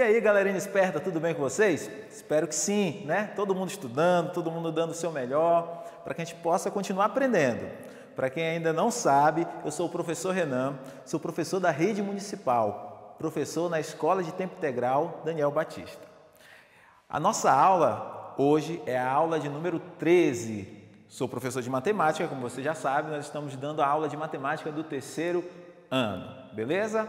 E aí, galerinha esperta, tudo bem com vocês? Espero que sim, né? Todo mundo estudando, todo mundo dando o seu melhor, para que a gente possa continuar aprendendo. Para quem ainda não sabe, eu sou o professor Renan, sou professor da rede municipal, professor na Escola de Tempo Integral Daniel Batista. A nossa aula hoje é a aula de número 13. Sou professor de matemática, como você já sabe, nós estamos dando a aula de matemática do terceiro ano, beleza?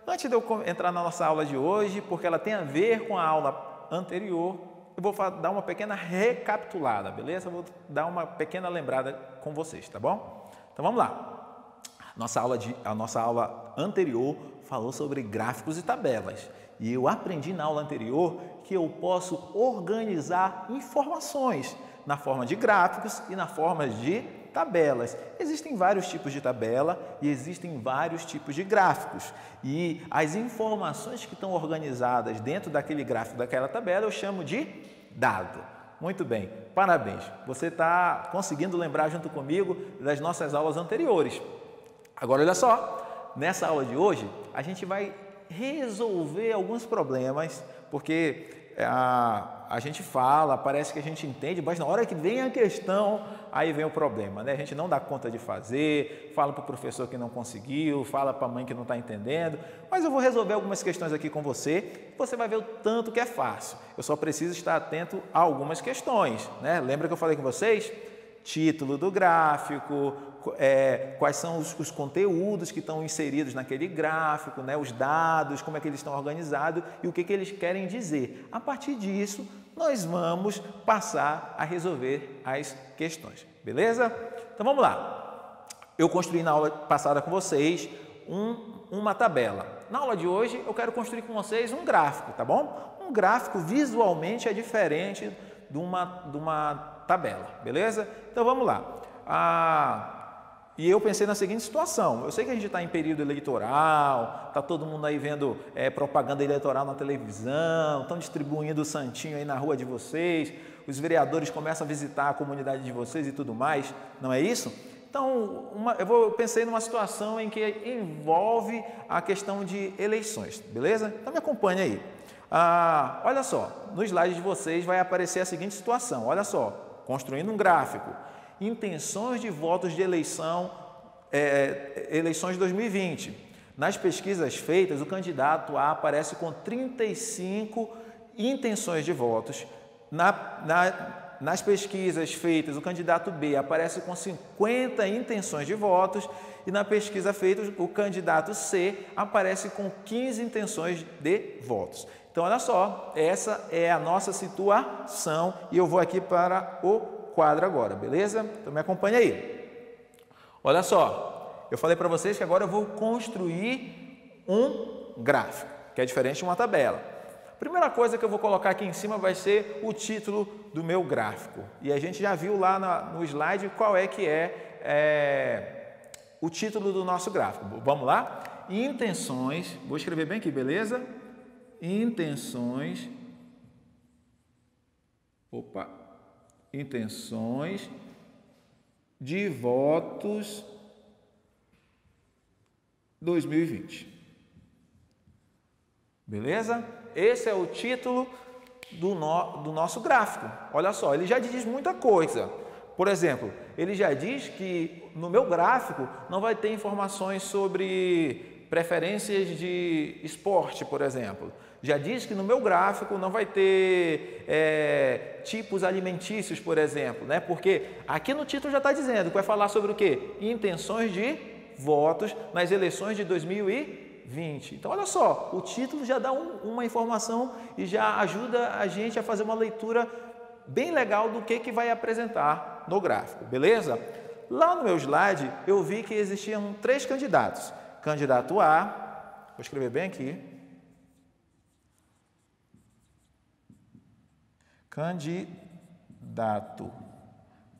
Antes de eu entrar na nossa aula de hoje, porque ela tem a ver com a aula anterior, eu vou dar uma pequena recapitulada, beleza? Eu vou dar uma pequena lembrada com vocês, tá bom? Então vamos lá. A nossa aula anterior falou sobre gráficos e tabelas. E eu aprendi na aula anterior que eu posso organizar informações na forma de gráficos e na forma de tabelas. Existem vários tipos de tabela e existem vários tipos de gráficos. E as informações que estão organizadas dentro daquele gráfico, daquela tabela, eu chamo de dado. Muito bem, parabéns. Você está conseguindo lembrar junto comigo das nossas aulas anteriores. Agora, olha só, nessa aula de hoje, a gente vai resolver alguns problemas, porque a gente fala, parece que a gente entende, mas na hora que vem a questão, aí vem o problema, né? A gente não dá conta de fazer, fala para o professor que não conseguiu, fala para a mãe que não está entendendo, mas eu vou resolver algumas questões aqui com você, você vai ver o tanto que é fácil. Eu só preciso estar atento a algumas questões, né? Lembra que eu falei com vocês? Título do gráfico, quais são os conteúdos que estão inseridos naquele gráfico, né? Os dados, como é que eles estão organizados e o que eles querem dizer. A partir disso, nós vamos passar a resolver as questões, beleza? Então vamos lá. Eu construí na aula passada com vocês uma tabela. Na aula de hoje, eu quero construir com vocês um gráfico, tá bom? Um gráfico visualmente é diferente de uma tabela, beleza? Então vamos lá. E eu pensei na seguinte situação, eu sei que a gente está em período eleitoral, está todo mundo aí vendo propaganda eleitoral na televisão, estão distribuindo o santinho aí na rua de vocês, os vereadores começam a visitar a comunidade de vocês e tudo mais, não é isso? Então, eu pensei numa situação em que envolve a questão de eleições, beleza? Então me acompanhe aí. Olha só, no slide de vocês vai aparecer a seguinte situação, olha só, construindo um gráfico. Intenções de votos de eleições de 2020. Nas pesquisas feitas, o candidato A aparece com 35 intenções de votos. Nas pesquisas feitas, o candidato B aparece com 50 intenções de votos. E na pesquisa feita, o candidato C aparece com 15 intenções de votos. Então, olha só, essa é a nossa situação e eu vou aqui para o quadro agora, beleza? Então me acompanha aí. Olha só, eu falei para vocês que agora eu vou construir um gráfico, que é diferente de uma tabela. A primeira coisa que eu vou colocar aqui em cima vai ser o título do meu gráfico. E a gente já viu lá no slide qual é que é o título do nosso gráfico. Vamos lá? Intenções, vou escrever bem aqui, beleza? Intenções de votos 2020. Beleza? Esse é o título do nosso gráfico. Olha só, ele já diz muita coisa. Por exemplo, ele já diz que no meu gráfico não vai ter informações sobre preferências de esporte, por exemplo. Já diz que no meu gráfico não vai ter tipos alimentícios, por exemplo, né? Porque aqui no título já está dizendo que vai falar sobre o quê? Intenções de votos nas eleições de 2020. Então, olha só, o título já dá uma informação e já ajuda a gente a fazer uma leitura bem legal do que vai apresentar no gráfico, beleza? Lá no meu slide, eu vi que existiam 3 candidatos. Candidato A, vou escrever bem aqui. Candidato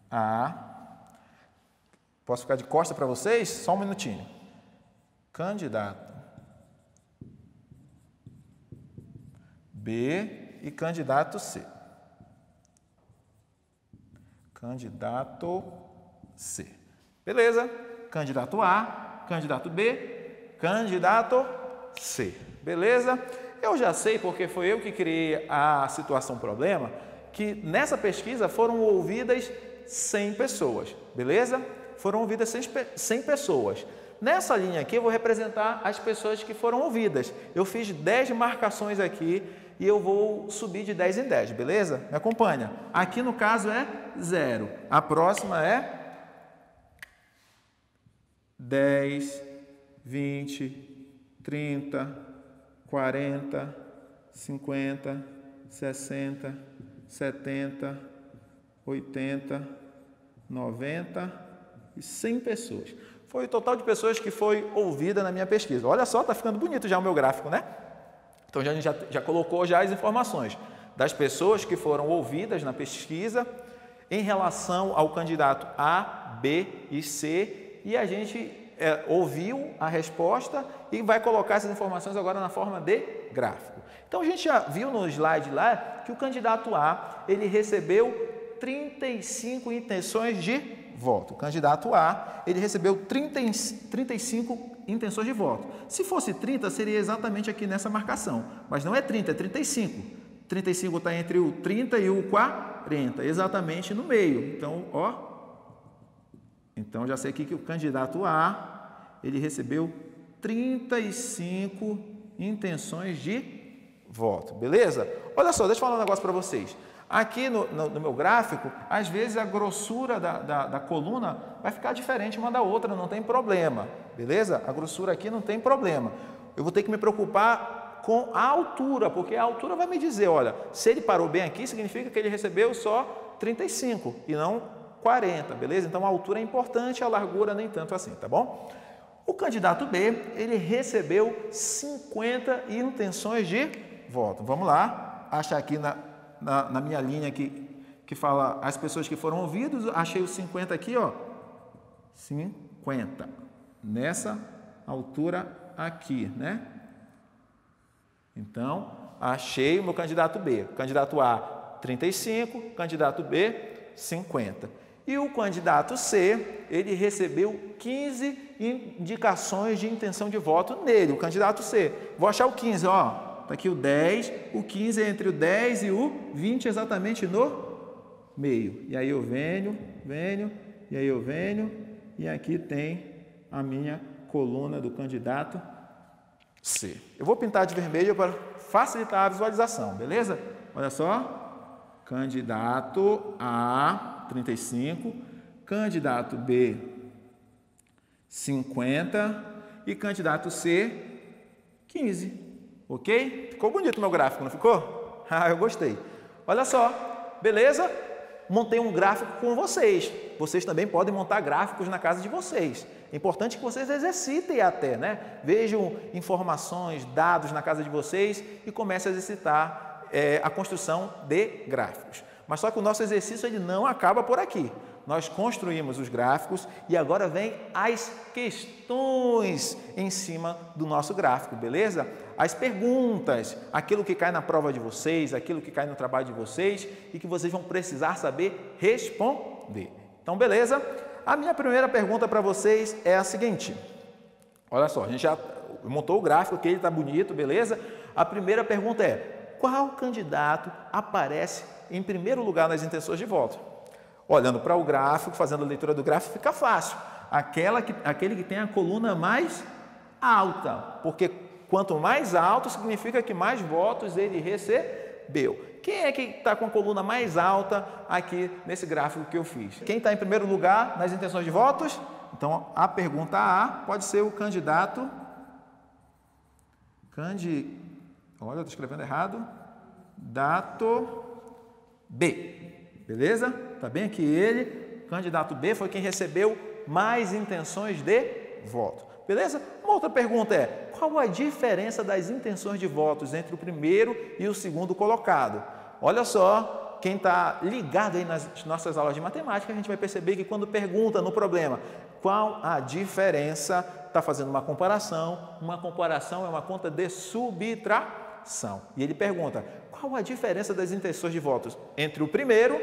A. Posso ficar de costa para vocês? Só um minutinho. Candidato B e candidato C. Candidato C. Beleza? Candidato A, candidato B, candidato C. Beleza? Eu já sei, porque foi eu que criei a situação problema, que nessa pesquisa foram ouvidas 100 pessoas, beleza? Foram ouvidas 100 pessoas. Nessa linha aqui eu vou representar as pessoas que foram ouvidas. Eu fiz 10 marcações aqui e eu vou subir de 10 em 10, beleza? Me acompanha. Aqui no caso é 0. A próxima é 10, 20, 30, 40, 50, 60, 70, 80, 90 e 100 pessoas. Foi o total de pessoas que foi ouvida na minha pesquisa. Olha só, está ficando bonito já o meu gráfico, né? Então, a gente já colocou já as informações das pessoas que foram ouvidas na pesquisa em relação ao candidato A, B e C, e a gente ouviu a resposta e vai colocar essas informações agora na forma de gráfico. Então, a gente já viu no slide lá que o candidato A, ele recebeu 35 intenções de voto. O candidato A, ele recebeu 35 intenções de voto. Se fosse 30, seria exatamente aqui nessa marcação, mas não é 30, é 35. 35 está entre o 30 e o 40, exatamente no meio. Então, ó, então já sei aqui que o candidato A, ele recebeu 35 intenções de voto, beleza? Olha só, deixa eu falar um negócio para vocês. Aqui no meu gráfico, às vezes a grossura da coluna vai ficar diferente uma da outra, não tem problema, beleza? A grossura aqui não tem problema. Eu vou ter que me preocupar com a altura, porque a altura vai me dizer, olha, se ele parou bem aqui, significa que ele recebeu só 35 e não 40, beleza? Então a altura é importante, a largura nem tanto assim, tá bom? O candidato B, ele recebeu 50 intenções de voto. Vamos lá, achar aqui na minha linha que fala as pessoas que foram ouvidas, achei os 50 aqui, ó, 50, nessa altura aqui, né? Então, achei o meu candidato B. Candidato A, 35, candidato B, 50. E o candidato C, ele recebeu 15 indicações de intenção de voto nele, o candidato C. Vou achar o 15, ó. Está aqui o 10, o 15 é entre o 10 e o 20 exatamente no meio. E aí eu venho, e aí eu venho, e aqui tem a minha coluna do candidato C. Eu vou pintar de vermelho para facilitar a visualização, beleza? Olha só, candidato A, 35, candidato B, 50 e candidato C, 15. Ok? Ficou bonito o meu gráfico, não ficou? Ah, eu gostei. Olha só, beleza? Montei um gráfico com vocês. Vocês também podem montar gráficos na casa de vocês. É importante que vocês exercitem até, né? Vejam informações, dados na casa de vocês e comecem a exercitar a construção de gráficos. Mas só que o nosso exercício ele não acaba por aqui. Nós construímos os gráficos e agora vem as questões em cima do nosso gráfico, beleza? As perguntas, aquilo que cai na prova de vocês, aquilo que cai no trabalho de vocês e que vocês vão precisar saber responder. Então, beleza? A minha primeira pergunta para vocês é a seguinte. Olha só, a gente já montou o gráfico, que ele está bonito, beleza? A primeira pergunta é, qual candidato aparece em primeiro lugar nas intenções de voto? Olhando para o gráfico, fazendo a leitura do gráfico, fica fácil. Aquele que tem a coluna mais alta, porque quanto mais alto, significa que mais votos ele recebeu. Quem é que está com a coluna mais alta aqui nesse gráfico que eu fiz? Quem está em primeiro lugar nas intenções de votos? Então, a pergunta A pode ser o candidato... Olha, estou escrevendo errado. Dato B. Beleza? Está bem aqui ele. Candidato B foi quem recebeu mais intenções de voto. Beleza? Uma outra pergunta é, qual a diferença das intenções de votos entre o primeiro e o segundo colocado? Olha só, quem está ligado aí nas nossas aulas de matemática, a gente vai perceber que quando pergunta no problema qual a diferença, está fazendo uma comparação é uma conta de subtração. E ele pergunta, qual a diferença das intenções de votos entre o primeiro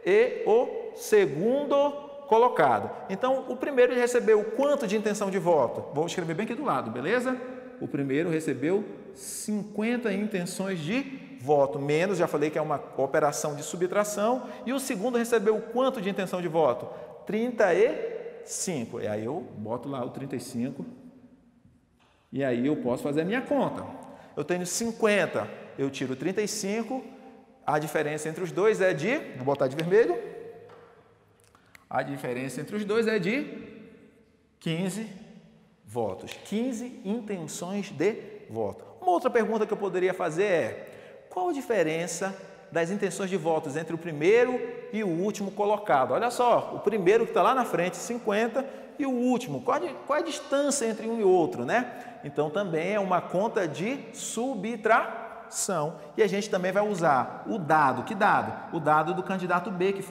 e o segundo colocado? Então, o primeiro ele recebeu quanto de intenção de voto? Vou escrever bem aqui do lado, beleza? O primeiro recebeu 50 intenções de voto. Menos, já falei que é uma operação de subtração. E o segundo recebeu quanto de intenção de voto? 35. E aí eu boto lá o 35. E aí eu posso fazer a minha conta. Eu tenho 50, eu tiro 35. A diferença entre os dois é de... Vou botar de vermelho. A diferença entre os dois é de 15 votos. 15 intenções de voto. Uma outra pergunta que eu poderia fazer é: qual a diferença das intenções de votos entre o primeiro e o último colocado? Olha só, o primeiro que está lá na frente, 50, e o último, qual é a distância entre um e outro, né? Então, também é uma conta de subtração. E a gente também vai usar o dado. Que dado? O dado do candidato B, que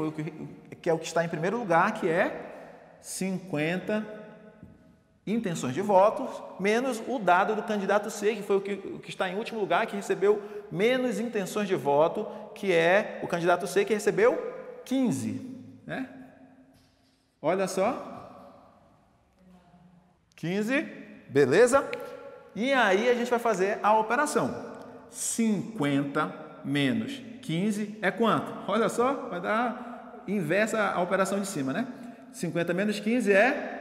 é o que está em primeiro lugar, que é 50 intenções de votos, menos o dado do candidato C, que foi o que está em último lugar, que recebeu menos intenções de voto, que é o candidato C, que recebeu 15. Né? Olha só. 15, beleza? E aí a gente vai fazer a operação. 50 menos 15 é quanto? Olha só, vai dar inversa a operação de cima, né? 50 menos 15 é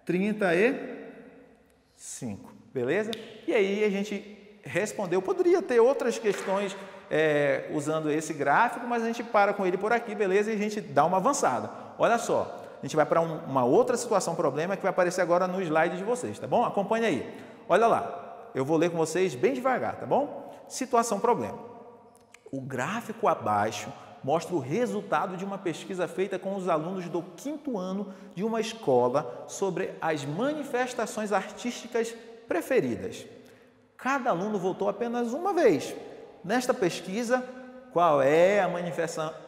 35, beleza? E aí a gente respondeu. Poderia ter outras questões usando esse gráfico, mas a gente para com ele por aqui, beleza? E a gente dá uma avançada. Olha só, a gente vai para uma outra situação, problema, que vai aparecer agora no slide de vocês, tá bom? Acompanha aí. Olha lá, eu vou ler com vocês bem devagar, tá bom? Situação, problema. O gráfico abaixo mostra o resultado de uma pesquisa feita com os alunos do 5º ano de uma escola sobre as manifestações artísticas preferidas. Cada aluno votou apenas uma vez. Nesta pesquisa, qual é a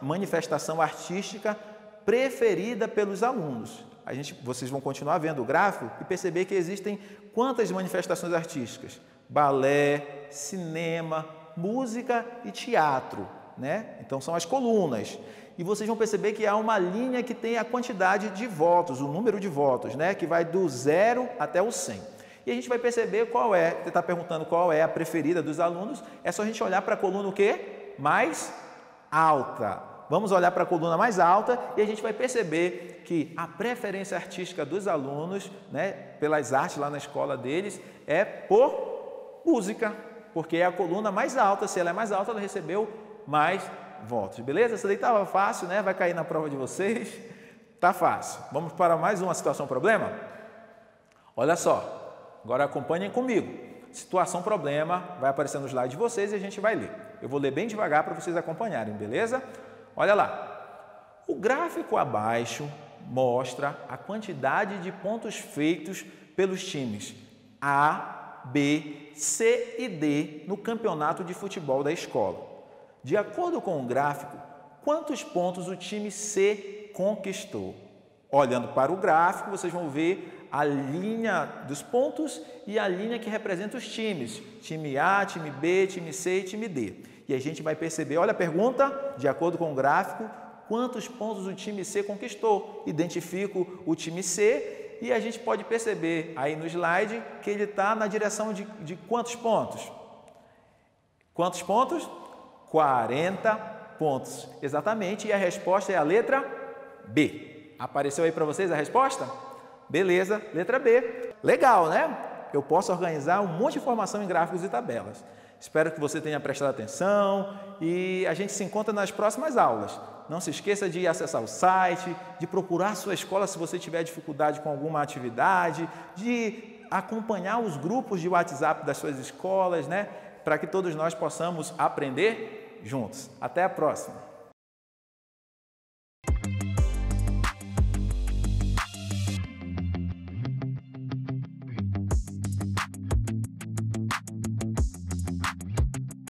manifestação artística preferida pelos alunos? Vocês vão continuar vendo o gráfico e perceber que existem quantas manifestações artísticas? Balé, cinema, música e teatro. Né? Então, são as colunas. E vocês vão perceber que há uma linha que tem a quantidade de votos, o número de votos, né? Que vai do 0 até o 100. E a gente vai perceber qual é, você está perguntando qual é a preferida dos alunos, é só a gente olhar para a coluna o quê? Mais alta. Vamos olhar para a coluna mais alta e a gente vai perceber que a preferência artística dos alunos, né, pelas artes lá na escola deles, é por música, porque é a coluna mais alta. Se ela é mais alta, ela recebeu mais votos, beleza? Essa daí estava fácil, né? Vai cair na prova de vocês. Tá fácil. Vamos para mais uma situação problema? Olha só, agora acompanhem comigo. Situação problema vai aparecer no slide de vocês e a gente vai ler. Eu vou ler bem devagar para vocês acompanharem, beleza? Olha lá. O gráfico abaixo mostra a quantidade de pontos feitos pelos times A, B, C e D no campeonato de futebol da escola. De acordo com o gráfico, quantos pontos o time C conquistou? Olhando para o gráfico, vocês vão ver a linha dos pontos e a linha que representa os times. Time A, time B, time C e time D. E a gente vai perceber, olha a pergunta, de acordo com o gráfico, quantos pontos o time C conquistou? Identifico o time C e a gente pode perceber aí no slide que ele está na direção de quantos pontos? Quantos pontos? 40 pontos, exatamente, e a resposta é a letra B. Apareceu aí para vocês a resposta? Beleza, letra B. Legal, né? Eu posso organizar um monte de informação em gráficos e tabelas. Espero que você tenha prestado atenção e a gente se encontra nas próximas aulas. Não se esqueça de acessar o site, de procurar a sua escola se você tiver dificuldade com alguma atividade, de acompanhar os grupos de WhatsApp das suas escolas, né? Para que todos nós possamos aprender juntos. Até a próxima!